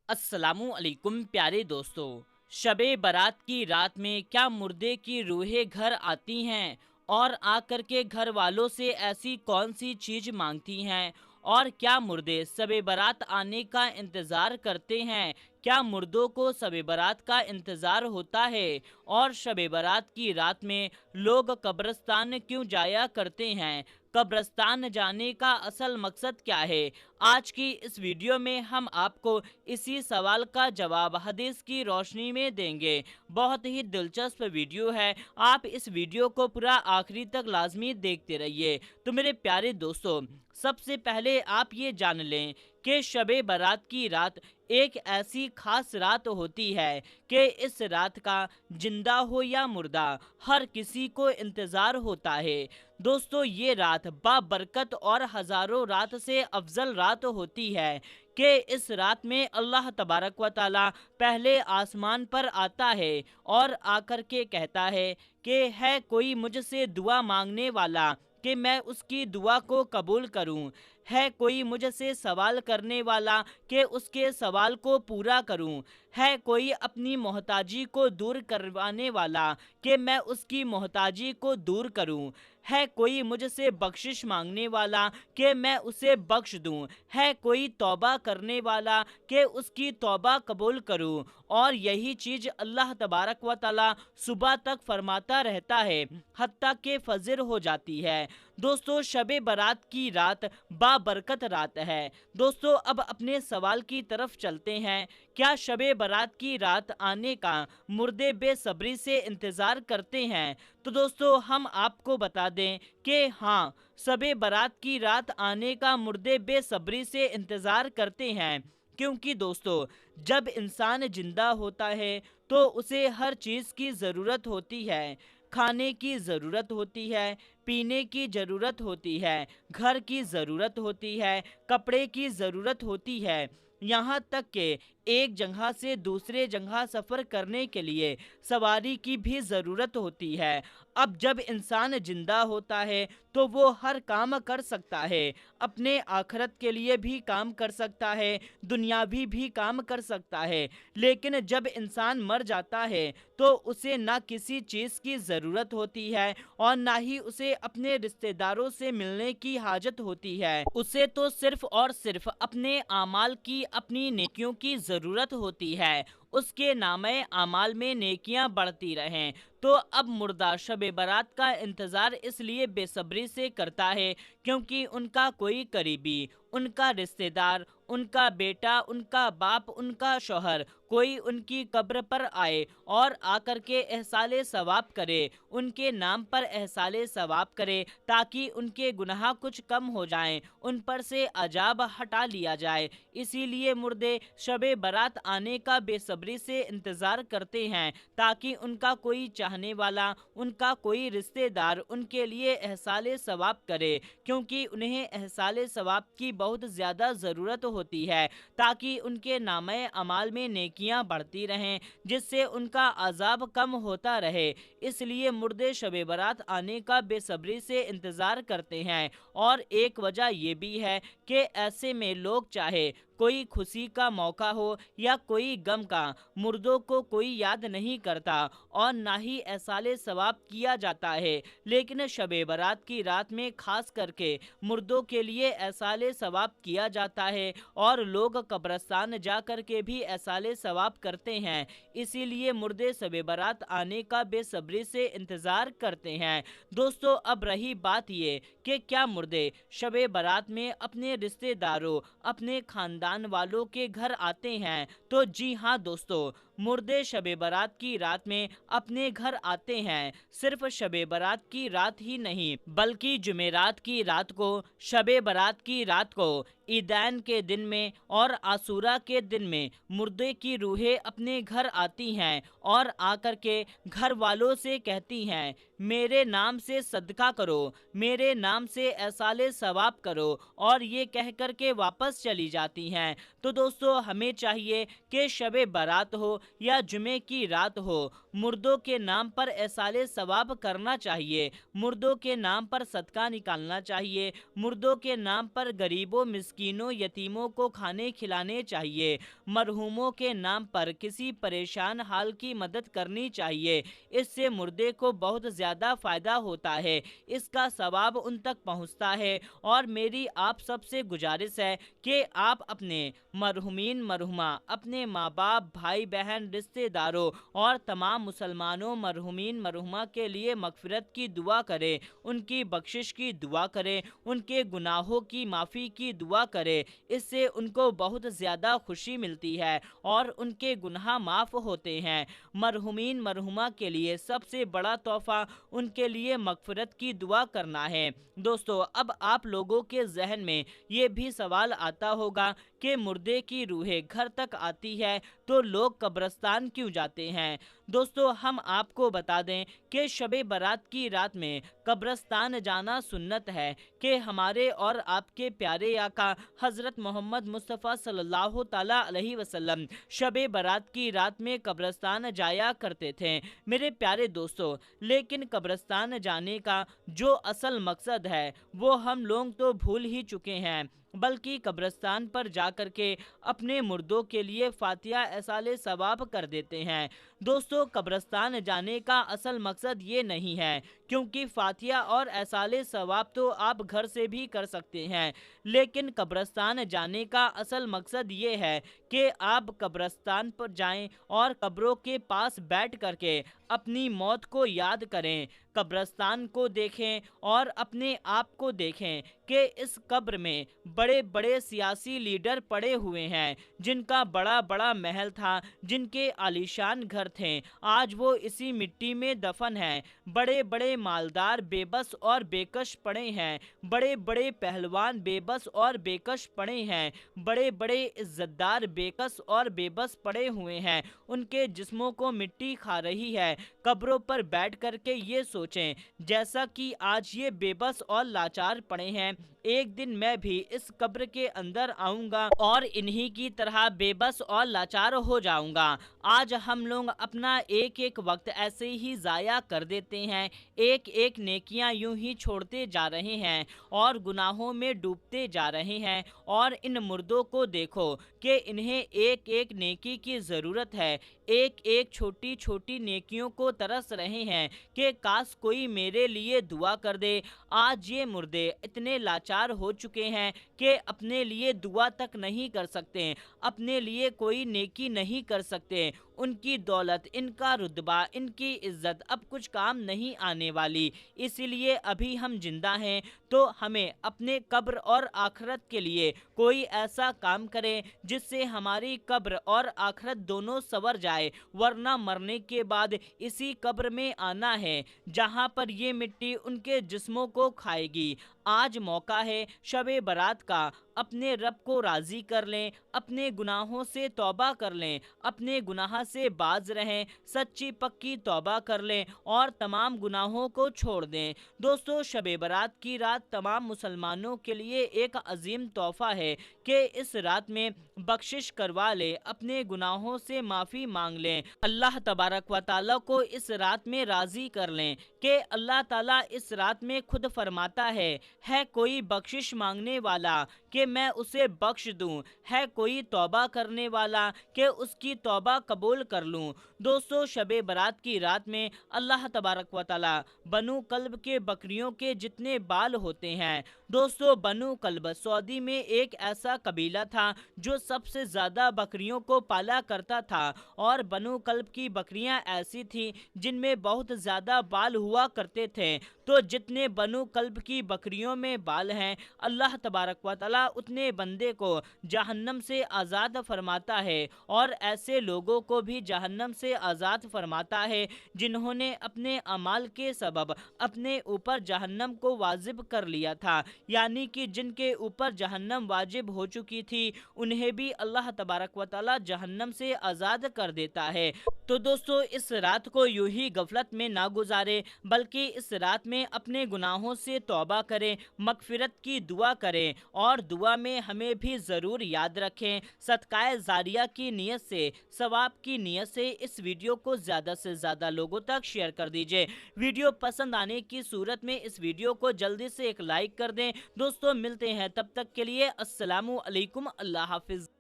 अस्सलामु अलैकुम प्यारे दोस्तों। शबे बारात की रात में क्या मुर्दे की रूहें घर आती हैं और आकर के घर वालों से ऐसी कौन सी चीज़ मांगती हैं? और क्या मुर्दे शबे बारात आने का इंतज़ार करते हैं? क्या मुर्दों को शबे बारात का इंतज़ार होता है? और शबे बारात की रात में लोग कब्रिस्तान क्यों जाया करते हैं? कब्रिस्तान जाने का असल मकसद क्या है? आज की इस वीडियो में हम आपको इसी सवाल का जवाब हदीस की रोशनी में देंगे। बहुत ही दिलचस्प वीडियो है, आप इस वीडियो को पूरा आखिरी तक लाजमी देखते रहिए। तो मेरे प्यारे दोस्तों, सबसे पहले आप ये जान लें कि शबे बारात की रात एक ऐसी खास रात होती है कि इस रात का जिंदा हो या मुर्दा हर किसी को इंतज़ार होता है। दोस्तों, ये रात बाबरकत और हज़ारों रात से अफजल रात होती है कि इस रात में अल्लाह तबारक व ताला पहले आसमान पर आता है और आकर के कहता है कि है कोई मुझसे दुआ मांगने वाला कि मैं उसकी दुआ को कबूल करूं, है कोई मुझसे सवाल करने वाला कि उसके सवाल को पूरा करूं, है कोई अपनी मोहताजी को दूर करवाने वाला कि मैं उसकी मोहताजी को दूर करूं, है कोई मुझसे बख्शिश मांगने वाला कि मैं उसे बख्श दूं, है कोई तौबा करने वाला कि उसकी तौबा कबूल करूं। और यही चीज़ अल्लाह तबारक व ताला सुबह तक फरमाता रहता है हत्ता कि फजर हो जाती है। दोस्तों, शबे बारात की रात बाबरकत रात है। दोस्तों, अब अपने सवाल की तरफ चलते हैं। क्या शबे बारात की रात आने का मुर्दे बेसब्री से इंतज़ार करते हैं? तो दोस्तों, हम आपको बता दें कि हाँ, शबे बारात की रात आने का मुर्दे बेसब्री से इंतज़ार करते हैं। क्योंकि दोस्तों, जब इंसान जिंदा होता है तो उसे हर चीज़ की ज़रूरत होती है। खाने की ज़रूरत होती है, पीने की ज़रूरत होती है, घर की ज़रूरत होती है, कपड़े की ज़रूरत होती है, यहाँ तक कि एक जगह से दूसरे जगह सफ़र करने के लिए सवारी की भी ज़रूरत होती है। अब जब इंसान जिंदा होता है तो वो हर काम कर सकता है, अपने आखरत के लिए भी काम कर सकता है, दुनियावी भी काम कर सकता है। लेकिन जब इंसान मर जाता है तो उसे ना किसी चीज़ की ज़रूरत होती है और ना ही उसे अपने रिश्तेदारों से मिलने की हाजत होती है। उसे तो सिर्फ और सिर्फ अपने आमाल की, अपनी नेकियों की ज़रूरत होती है। उसके नामे आमाल में नेकियां बढ़ती रहें। तो अब मुर्दा शबे बारात का इंतज़ार इसलिए बेसब्री से करता है क्योंकि उनका कोई करीबी, उनका रिश्तेदार, उनका बेटा, उनका बाप, उनका शौहर कोई उनकी कब्र पर आए और आकर के एहसाले सवाब करे, उनके नाम पर एहसाले सवाब करे, ताकि उनके गुनाह कुछ कम हो जाएं, उन पर से अजाब हटा लिया जाए। इसीलिए मुर्दे शबे बारात आने का बेसब्री से इंतज़ार करते हैं ताकि उनका कोई चाहने वाला, उनका कोई रिश्तेदार उनके लिए एहसाले सवाब करे, क्योंकि उन्हें एहसाले सवाब की बहुत ज़्यादा ज़रूरत होती है ताकि उनके नामे अमाल में नेकियां बढ़ती रहें, जिससे उनका अजाब कम होता रहे। इसलिए मुर्दे शबे बारात आने का बेसब्री से इंतज़ार करते हैं। और एक वजह ये भी है कि ऐसे में लोग चाहे कोई खुशी का मौका हो या कोई गम का, मुर्दों को कोई याद नहीं करता और ना ही एहसाले सवाब किया जाता है। लेकिन शबे बारात की रात में खास करके मुर्दों के लिए एहसाले सवाब किया जाता है और लोग कब्रस्तान जा कर के भी एहसाले सवाब करते हैं। इसीलिए मुर्दे शबे बारात आने का बेसब्री से इंतज़ार करते हैं। दोस्तों, अब रही बात ये कि क्या मुर्दे शबे बारात में अपने रिश्तेदारों, अपने खानदान वालों के घर आते हैं? तो जी हाँ दोस्तों, मुर्दे शबे बारात की रात में अपने घर आते हैं। सिर्फ शबे बारात की रात ही नहीं बल्कि जुमेरात की रात को, शबे बारात की रात को, ईदैन के दिन में और आशूरा के दिन में मुर्दे की रूहें अपने घर आती हैं और आकर के घर वालों से कहती हैं, मेरे नाम से सदका करो, मेरे नाम से एहसाले सवाब करो, और ये कह कर के वापस चली जाती हैं। तो दोस्तों, हमें चाहिए कि शबे बारात हो या जुमे की रात हो, मुर्दों के नाम पर एहसाले सवाब करना चाहिए, मुर्दों के नाम पर सदका निकालना चाहिए, मुर्दों के नाम पर गरीबों मिस्कीनों यतीमों को खाने खिलाने चाहिए। मरहूमों के नाम पर किसी परेशान हाल की मदद करनी चाहिए। इससे मुर्दे को बहुत ज़्यादा फ़ायदा होता है, इसका सवाब उन तक पहुंचता है। और मेरी आप सबसे गुजारिश है कि आप अपने मरहुमीन मरहुमा, अपने माँ बाप, भाई बहन, रिश्तेदारों और तमाम मुसलमानों मरहुमीन मरहुमा के लिए मगफिरत की दुआ करें, उनकी बख्शिश की दुआ करें, उनके गुनाहों की माफ़ी की दुआ करें। इससे उनको बहुत ज़्यादा खुशी मिलती है और उनके गुनाह माफ़ होते हैं। मरहुमीन मरहुमा के लिए सबसे बड़ा तोहफ़ा उनके लिए मगफिरत की दुआ करना है। दोस्तों, अब आप लोगों के जहन में ये भी सवाल आता होगा कि मुर्दे की रूहें घर तक आती है तो लोग कब्रिस्तान क्यों जाते हैं। दोस्तों, हम आपको बता दें कि शब बारात की रात में कब्रिस्तान जाना सुन्नत है कि हमारे और आपके प्यारे आका हज़रत मोहम्मद मुस्तफ़ा सल्लल्लाहु ताला अलैहि वसल्लम शब बारात की रात में कब्रिस्तान जाया करते थे। मेरे प्यारे दोस्तों, लेकिन कब्रिस्तान जाने का जो असल मकसद है वो हम लोग तो भूल ही चुके हैं, बल्कि कब्रिस्तान पर जाकर के अपने मुर्दों के लिए फातिहा एसाले सवाब कर देते हैं। दोस्तों, कब्रिस्तान जाने का असल मकसद ये नहीं है, क्योंकि फातिहा और एसाले सवाब तो आप घर से भी कर सकते हैं, लेकिन कब्रिस्तान जाने का असल मकसद ये है कि आप कब्रिस्तान पर जाएं और कब्रों के पास बैठ करके अपनी मौत को याद करें, कब्रिस्तान को देखें और अपने आप को देखें कि इस कब्र में बड़े बड़े सियासी लीडर पड़े हुए हैं, जिनका बड़ा बड़ा महल था, जिनके आलीशान घर थे, आज वो इसी मिट्टी में दफन हैं। बड़े बड़े मालदार बेबस और बेकश पड़े हैं, बड़े बड़े पहलवान बेबस और बेकश पड़े हैं, बड़े बड़े इज्जतदार बेकस और बेबस पड़े हुए हैं, उनके जिस्मों को मिट्टी खा रही है। कब्रों पर बैठ करके ये सोचें, जैसा कि आज ये बेबस और लाचार पड़े हैं, एक दिन मैं भी इस कब्र के अंदर आऊंगा और इन्हीं की तरह बेबस और लाचार हो जाऊंगा। आज हम लोग अपना एक एक वक्त ऐसे ही ज़ाया कर देते हैं, एक एक नेकियां यूं ही छोड़ते जा रहे हैं और गुनाहों में डूबते जा रहे हैं। और इन मुर्दों को देखो कि इन्हें एक एक नेकी की ज़रूरत है, एक एक छोटी छोटी नेकियों को तरस रहे हैं कि काश कोई मेरे लिए दुआ कर दे। आज ये मुर्दे इतने लाचार हो चुके हैं कि अपने लिए दुआ तक नहीं कर सकते, अपने लिए कोई नेकी नहीं कर सकते। उनकी दौलत, इनका रुतबा, इनकी इज्जत अब कुछ काम नहीं आने वाली। इसीलिए अभी हम जिंदा हैं तो हमें अपने कब्र और आखिरत के लिए कोई ऐसा काम करें जिससे हमारी कब्र और आखिरत दोनों संवर जाए, वरना मरने के बाद इसी कब्र में आना है जहां पर ये मिट्टी उनके जिस्मों को खाएगी। आज मौका है शबे बारात का, अपने रब को राज़ी कर लें, अपने गुनाहों से तौबा कर लें, अपने गुनाह से बाज रहें, सच्ची पक्की तौबा कर लें और तमाम गुनाहों को छोड़ दें। दोस्तों, शबे बारात की रात तमाम मुसलमानों के लिए एक अजीम तोहफ़ा है कि इस रात में बख्शिश करवा लें, अपने गुनाहों से माफ़ी मांग लें, अल्लाह तबारक व तआला को इस रात में राज़ी कर लें कि अल्लाह ताला इस रात में खुद फरमाता है कोई बख्शिश मांगने वाला कि मैं उसे बख्श दूं, है कोई तौबा करने वाला कि उसकी तौबा कबूल कर लूं। दोस्तों, शबे बारात की रात में अल्लाह तबारक व तआला बनु कल्ब के बकरियों के जितने बाल होते हैं, दोस्तों बनु कल्ब सऊदी में एक ऐसा कबीला था जो सबसे ज़्यादा बकरियों को पाला करता था और बनु कल्ब की बकरियां ऐसी थीं जिनमें बहुत ज़्यादा बाल हुआ करते थे। तो जितने बनु कल्ब की बकरियों में बाल हैं, अल्लाह तबारक व तआला उतने बंदे को जहन्नम से आज़ाद फरमाता है और ऐसे लोगों को भी जहन्नम से आज़ाद फरमाता है जिन्होंने अपने अमाल के सबब अपने ऊपर जहन्नम को वाजिब कर लिया था, यानी कि जिनके ऊपर जहन्नम वाजिब हो चुकी थी उन्हें भी अल्लाह तबारक व तआला जहन्नम से आज़ाद कर देता है। तो दोस्तों, इस रात को यूं ही गफलत में ना गुजारे, बल्कि इस रात में अपने गुनाहों से तौबा करें, मगफिरत की दुआ करें और दुआ में हमें भी ज़रूर याद रखें। सदकाए जारिया की नीयत से, सवाब की नीयत से इस वीडियो को ज़्यादा से ज़्यादा लोगों तक शेयर कर दीजिए। वीडियो पसंद आने की सूरत में इस वीडियो को जल्दी से एक लाइक कर दें کریں। دوستوں ملتے ہیں، تب تک کے لیے السلام علیکم، اللہ حافظ۔